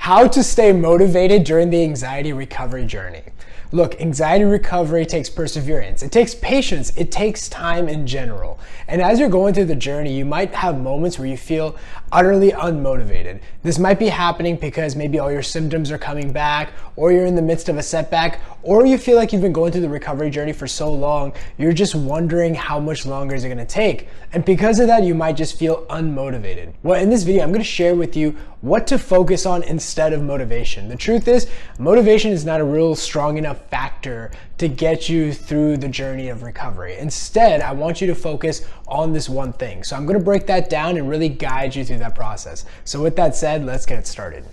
How to stay motivated during the anxiety recovery journey. Look, anxiety recovery takes perseverance. It takes patience. It takes time in general. And as you're going through the journey, you might have moments where you feel utterly unmotivated. This might be happening because maybe all your symptoms are coming back, or you're in the midst of a setback, or you feel like you've been going through the recovery journey for so long, you're just wondering how much longer is it going to take. And because of that, you might just feel unmotivated. Well, in this video, I'm going to share with you what to focus on instead of motivation. The truth is, motivation is not a real strong enough factor to get you through the journey of recovery. Instead, I want you to focus on this one thing. So I'm going to break that down and really guide you through that process. So with that said, let's get started.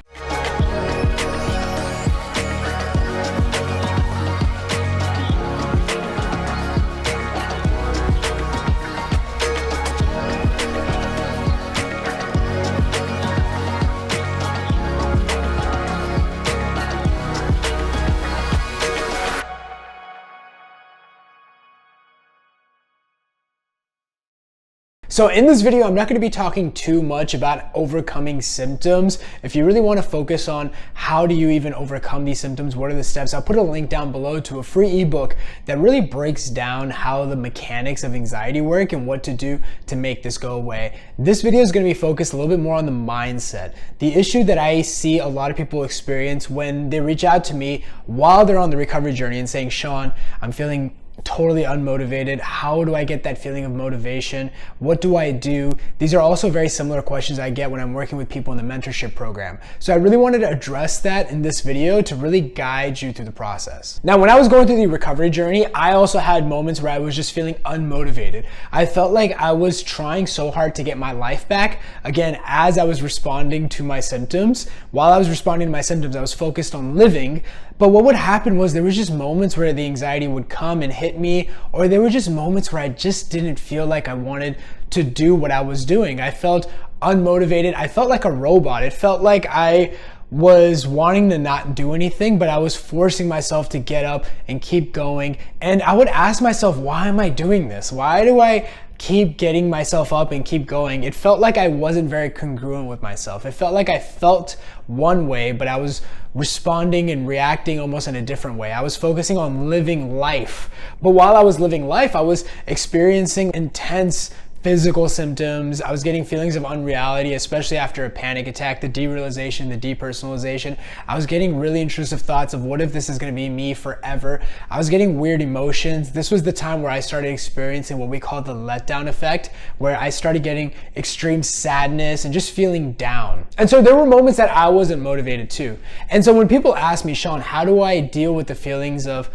So in this video, I'm not going to be talking too much about overcoming symptoms. If you really want to focus on how do you even overcome these symptoms, what are the steps, I'll put a link down below to a free ebook that really breaks down how the mechanics of anxiety work and what to do to make this go away. This video is going to be focused a little bit more on the mindset. The issue that I see a lot of people experience when they reach out to me while they're on the recovery journey and saying, Shaan, I'm feeling totally unmotivated. How do I get that feeling of motivation? What do I do? These are also very similar questions I get when I'm working with people in the mentorship program. So I really wanted to address that in this video to really guide you through the process. Now, when I was going through the recovery journey, I also had moments where I was just feeling unmotivated. I felt like I was trying so hard to get my life back. Again, as I was responding to my symptoms, while I was responding to my symptoms, I was focused on living. But what would happen was there was just moments where the anxiety would come and hit me, or there were just moments where I just didn't feel like I wanted to do what I was doing. I felt unmotivated. I felt like a robot. It felt like I was wanting to not do anything, but I was forcing myself to get up and keep going. And I would ask myself, why am I doing this? Why do I keep getting myself up and keep going? It felt like I wasn't very congruent with myself. It felt like I felt one way, but I was responding and reacting almost in a different way. I was focusing on living life. But while I was living life, I was experiencing intense physical symptoms. I was getting feelings of unreality, especially after a panic attack, the derealization, the depersonalization. I was getting really intrusive thoughts of what if this is going to be me forever? I was getting weird emotions. This was the time where I started experiencing what we call the letdown effect, where I started getting extreme sadness and just feeling down. And so there were moments that I wasn't motivated too. And so when people ask me, Shaan, how do I deal with the feelings of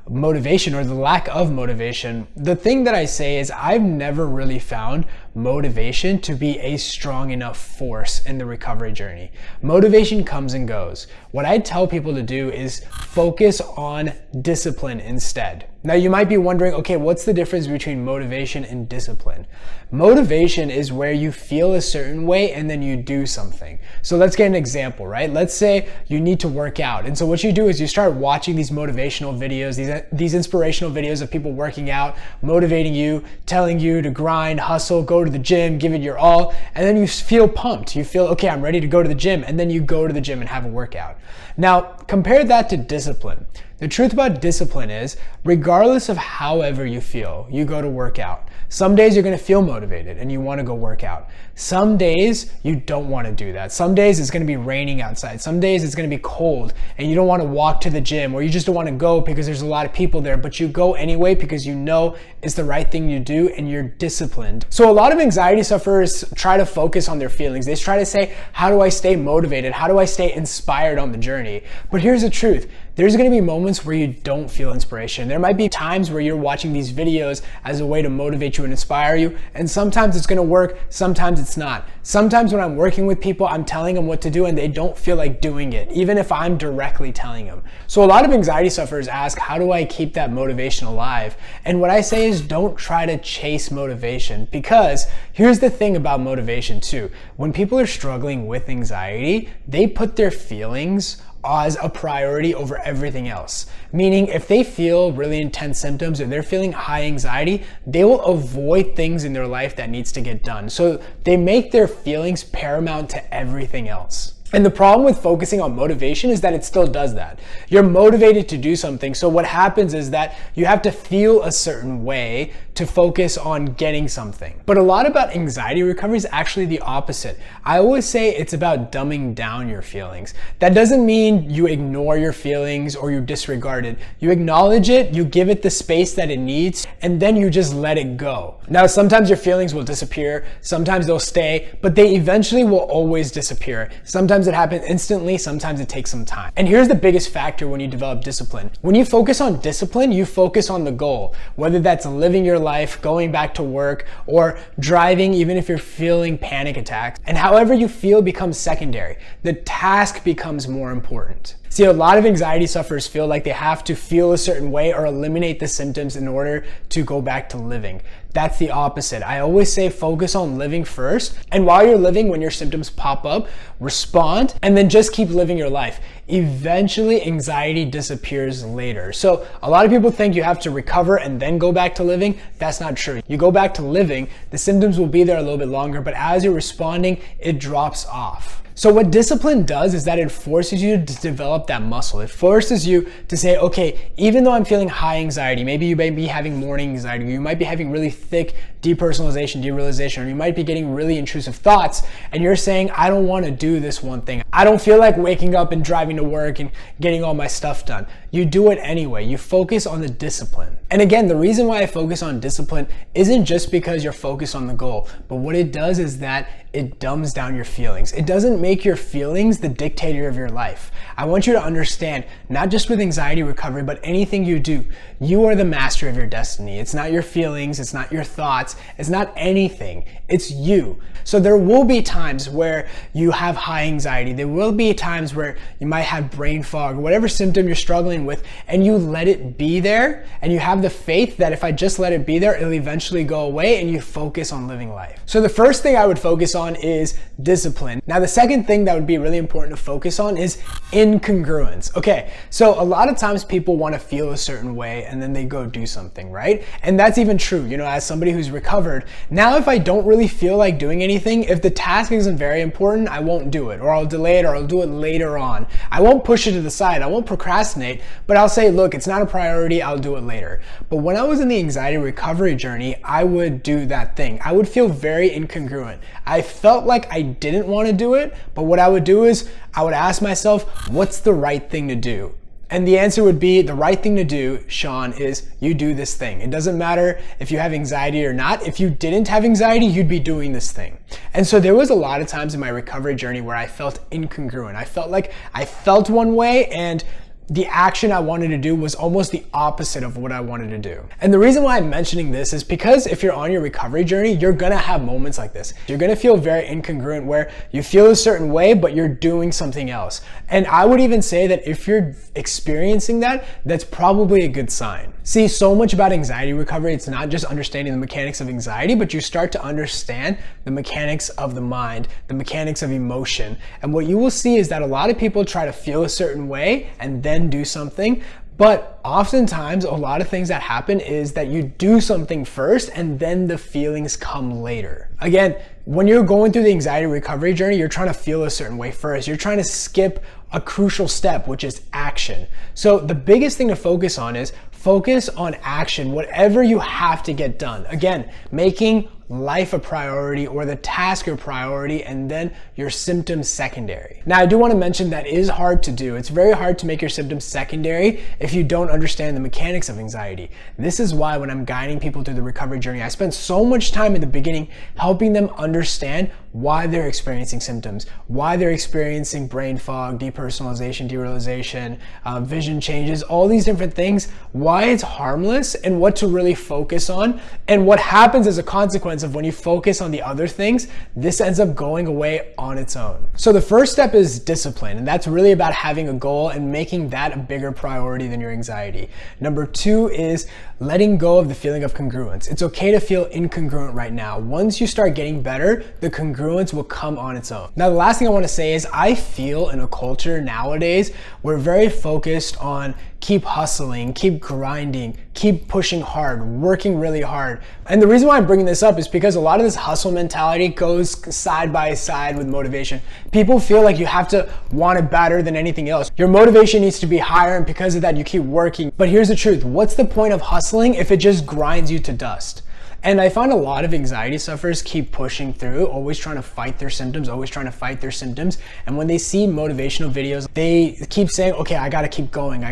motivation or the lack of motivation, the thing that I say is I've never really found motivation to be a strong enough force in the recovery journey. Motivation comes and goes. What I tell people to do is focus on discipline instead. Now you might be wondering, okay, what's the difference between motivation and discipline? Motivation is where you feel a certain way and then you do something. So let's get an example, right? Let's say you need to work out. And so what you do is you start watching these motivational videos, these inspirational videos of people working out, motivating you, telling you to grind, hustle, go to the gym, give it your all. And then you feel pumped. You feel, okay, I'm ready to go to the gym. And then you go to the gym and have a workout. Now, compare that to discipline. The truth about discipline is, regardless of however you feel, you go to work out. Some days you're going to feel motivated and you want to go work out. Some days you don't want to do that. Some days it's going to be raining outside. Some days it's going to be cold and you don't want to walk to the gym, or you just don't want to go because there's a lot of people there, but you go anyway because you know it's the right thing to do and you're disciplined. So a lot of anxiety sufferers try to focus on their feelings. They try to say, how do I stay motivated? How do I stay inspired on the journey? But here's the truth. There's going to be moments where you don't feel inspiration. There might be times where you're watching these videos as a way to motivate you and inspire you, and sometimes it's going to work, sometimes it's not. Sometimes when I'm working with people, I'm telling them what to do and they don't feel like doing it, even if I'm directly telling them. So a lot of anxiety sufferers ask, how do I keep that motivation alive? And what I say is, don't try to chase motivation, because here's the thing about motivation too. When people are struggling with anxiety, they put their feelings as a priority over everything else. Meaning if they feel really intense symptoms or they're feeling high anxiety, they will avoid things in their life that needs to get done. So they make their feelings paramount to everything else. And the problem with focusing on motivation is that it still does that. You're motivated to do something. So what happens is that you have to feel a certain way to focus on getting something. But a lot about anxiety recovery is actually the opposite. I always say it's about dumbing down your feelings. That doesn't mean you ignore your feelings or you disregard it. You acknowledge it, you give it the space that it needs, and then you just let it go. Now, sometimes your feelings will disappear, sometimes they'll stay, but they eventually will always disappear. Sometimes it happens instantly, sometimes it takes some time. And here's the biggest factor when you develop discipline. When you focus on discipline, you focus on the goal, whether that's living your life, going back to work, or driving even if you're feeling panic attacks. And however you feel becomes secondary. The task becomes more important. See, a lot of anxiety sufferers feel like they have to feel a certain way or eliminate the symptoms in order to go back to living. That's the opposite. I always say focus on living first. And while you're living, when your symptoms pop up, respond and then just keep living your life. Eventually, anxiety disappears later. So a lot of people think you have to recover and then go back to living. That's not true. You go back to living, the symptoms will be there a little bit longer, but as you're responding, it drops off. So what discipline does is that it forces you to develop that muscle. It forces you to say, okay, even though I'm feeling high anxiety, maybe you may be having morning anxiety, you might be having really thick depersonalization, derealization, or you might be getting really intrusive thoughts, and you're saying, I don't want to do this one thing. I don't feel like waking up and driving to work and getting all my stuff done. You do it anyway. You focus on the discipline. And again, the reason why I focus on discipline isn't just because you're focused on the goal, but what it does is that it dumbs down your feelings. It doesn't make your feelings the dictator of your life. I want you to understand, not just with anxiety recovery, but anything you do, you are the master of your destiny. It's not your feelings, it's not your thoughts, it's not anything, it's you. So there will be times where you have high anxiety. There will be times where you might have brain fog, or whatever symptom you're struggling with, and you let it be there, and you have the faith that if I just let it be there, it'll eventually go away, and you focus on living life. So the first thing I would focus on is discipline. Now, the second thing that would be really important to focus on is incongruence. Okay, so a lot of times people want to feel a certain way and then they go do something, right? And that's even true, as somebody who's recovered. Now, if I don't really feel like doing anything, if the task isn't very important, I won't do it, or I'll delay it, or I'll do it later on. I won't push it to the side. I won't procrastinate, but I'll say, look, it's not a priority. I'll do it later. But when I was in the anxiety recovery journey, I would do that thing. I would feel very incongruent. I felt like I didn't want to do it, but what I would do is I would ask myself, what's the right thing to do? And the answer would be, the right thing to do, Shaan, is you do this thing. It doesn't matter if you have anxiety or not. If you didn't have anxiety, you'd be doing this thing. And so there was a lot of times in my recovery journey where I felt incongruent. I felt like I felt one way and the action I wanted to do was almost the opposite of what I wanted to do. And the reason why I'm mentioning this is because if you're on your recovery journey, you're gonna have moments like this. You're gonna feel very incongruent where you feel a certain way, but you're doing something else. And I would even say that if you're experiencing that, that's probably a good sign. See, so much about anxiety recovery, it's not just understanding the mechanics of anxiety, but you start to understand the mechanics of the mind, the mechanics of emotion. And what you will see is that a lot of people try to feel a certain way and then do something. But oftentimes, a lot of things that happen is that you do something first and then the feelings come later. Again, when you're going through the anxiety recovery journey, you're trying to feel a certain way first. You're trying to skip a crucial step, which is action. So the biggest thing to focus on is focus on action, whatever you have to get done. Again, making life a priority or the task a priority, and then your symptoms secondary. Now, I do want to mention that is hard to do. It's very hard to make your symptoms secondary if you don't understand the mechanics of anxiety. This is why when I'm guiding people through the recovery journey, I spend so much time in the beginning helping them understand why they're experiencing symptoms, why they're experiencing brain fog, depersonalization, derealization, vision changes, all these different things, why it's harmless and what to really focus on. And what happens as a consequence of when you focus on the other things, this ends up going away on its own. So the first step is discipline, and that's really about having a goal and making that a bigger priority than your anxiety. Number two is letting go of the feeling of congruence. It's okay to feel incongruent right now. Once you start getting better, the congruence will come on its own. Now, the last thing I want to say is I feel in a culture nowadays, we're very focused on keep hustling, keep grinding, keep pushing hard, working really hard. And the reason why I'm bringing this up is because a lot of this hustle mentality goes side by side with motivation. People feel like you have to want it better than anything else. Your motivation needs to be higher, and because of that, you keep working. But here's the truth. What's the point of hustling if it just grinds you to dust? And I find a lot of anxiety sufferers keep pushing through, always trying to fight their symptoms, And when they see motivational videos, they keep saying, okay, I gotta keep going.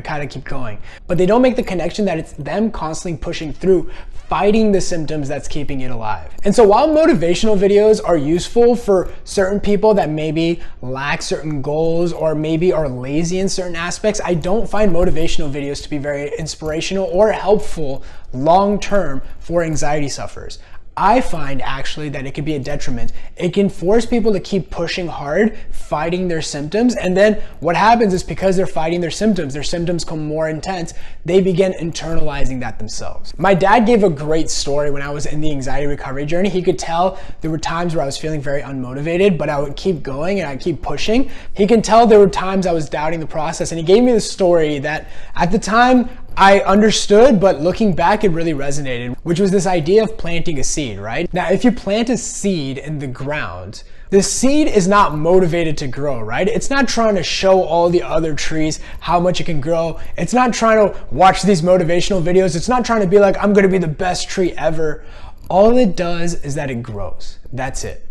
But they don't make the connection that it's them constantly pushing through, fighting the symptoms that's keeping it alive. And so while motivational videos are useful for certain people that maybe lack certain goals or maybe are lazy in certain aspects, I don't find motivational videos to be very inspirational or helpful long-term for anxiety sufferers. I find actually that it could be a detriment. It can force people to keep pushing hard, fighting their symptoms. And then what happens is because they're fighting their symptoms become more intense. They begin internalizing that themselves. My dad gave a great story when I was in the anxiety recovery journey. He could tell there were times where I was feeling very unmotivated, but I would keep going and I'd keep pushing. He can tell there were times I was doubting the process. And he gave me the story that at the time I understood, but looking back, it really resonated, which was this idea of planting a seed, right? Now, if you plant a seed in the ground, the seed is not motivated to grow, right? It's not trying to show all the other trees how much it can grow. It's not trying to watch these motivational videos. It's not trying to be like, I'm gonna be the best tree ever. All it does is that it grows. That's it.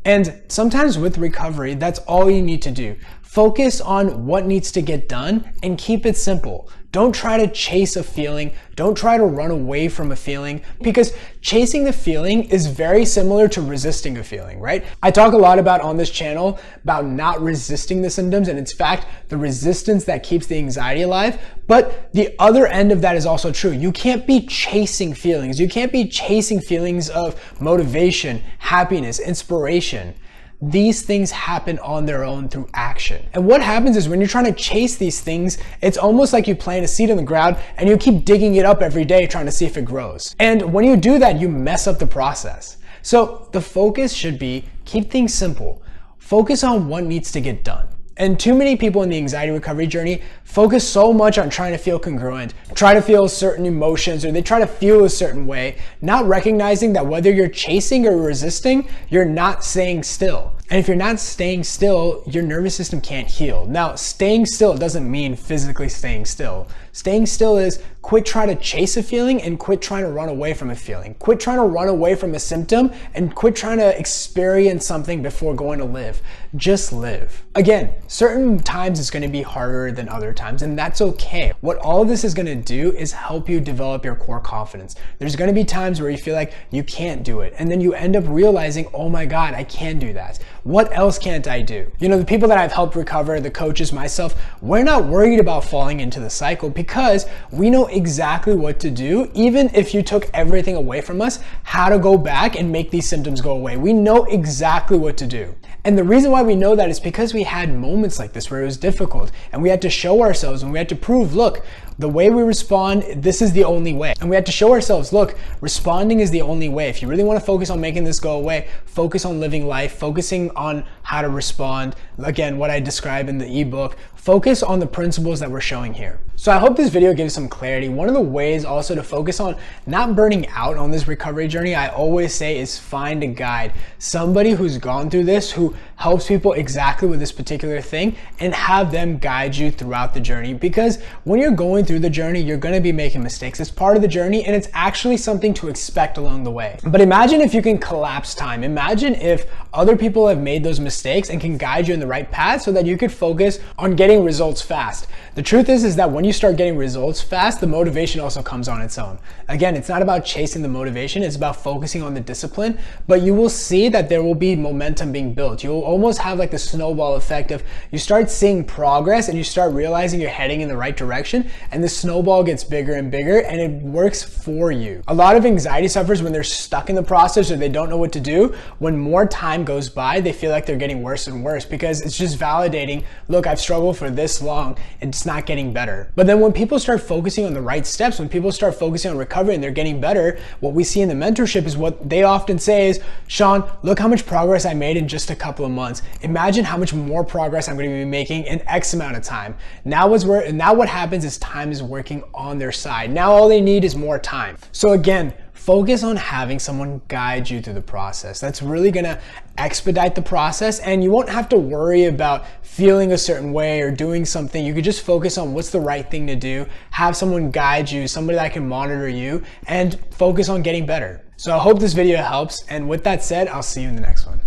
And sometimes with recovery, that's all you need to do. Focus on what needs to get done and keep it simple. Don't try to chase a feeling. Don't try to run away from a feeling, because chasing the feeling is very similar to resisting a feeling, right? I talk a lot about on this channel about not resisting the symptoms, and it's fact the resistance that keeps the anxiety alive. But the other end of that is also true. You can't be chasing feelings. You can't be chasing feelings of motivation, happiness, inspiration. These things happen on their own through action. And what happens is when you're trying to chase these things, it's almost like you plant a seed in the ground and you keep digging it up every day trying to see if it grows. And when you do that, you mess up the process. So the focus should be keep things simple. Focus on what needs to get done. And too many people in the anxiety recovery journey focus so much on trying to feel congruent, try to feel certain emotions, or they try to feel a certain way, not recognizing that whether you're chasing or resisting, you're not staying still. And if you're not staying still, your nervous system can't heal. Now, staying still doesn't mean physically staying still. Staying still is quit trying to chase a feeling and quit trying to run away from a feeling. Quit trying to run away from a symptom and quit trying to experience something before going to live. Just live. Again, certain times it's going to be harder than other times, and that's okay. What all of this is going to do is help you develop your core confidence. There's going to be times where you feel like you can't do it, and then you end up realizing, oh my God, I can do that. What else can't I do? You know, the people that I've helped recover, the coaches, myself, we're not worried about falling into the cycle because we know exactly what to do. Even if you took everything away from us, how to go back and make these symptoms go away. We know exactly what to do. And the reason why we know that is because we had moments like this where it was difficult and we had to show ourselves and we had to prove, look, the way we respond, this is the only way. And we had to show ourselves, look, responding is the only way. If you really want to focus on making this go away, focus on living life, focusing on how to respond. Again, what I describe in the ebook, focus on the principles that we're showing here. So I hope this video gives some clarity. One of the ways also to focus on not burning out on this recovery journey, I always say, is find a guide. Somebody who's gone through this, who helps people exactly with this particular thing, and have them guide you throughout the journey. Because when you're going through the journey, you're going to be making mistakes. It's part of the journey, and it's actually something to expect along the way. But imagine if you can collapse time. Imagine if other people have made those mistakes and can guide you in the right path so that you could focus on getting results fast. The truth is that when you start getting results fast, the motivation also comes on its own. Again, it's not about chasing the motivation, it's about focusing on the discipline, but you will see that there will be momentum being built. You will almost have like the snowball effect of you start seeing progress and you start realizing you're heading in the right direction, and the snowball gets bigger and bigger, and it works for you. A lot of anxiety sufferers, when they're stuck in the process or they don't know what to do, when more time goes by, they feel like they're getting worse and worse because it's just validating, look, I've struggled for this long, it's not getting better. But then when people start focusing on the right steps, when people start focusing on recovery and they're getting better, what we see in the mentorship is what they often say is, Shaan, look how much progress I made in just a couple of months. Imagine how much more progress I'm going to be making in X amount of time. Now what happens is time is working on their side. Now all they need is more time. So again, focus on having someone guide you through the process. That's really gonna expedite the process, and you won't have to worry about feeling a certain way or doing something. You could just focus on what's the right thing to do, have someone guide you, somebody that can monitor you, and focus on getting better. So I hope this video helps, and with that said, I'll see you in the next one.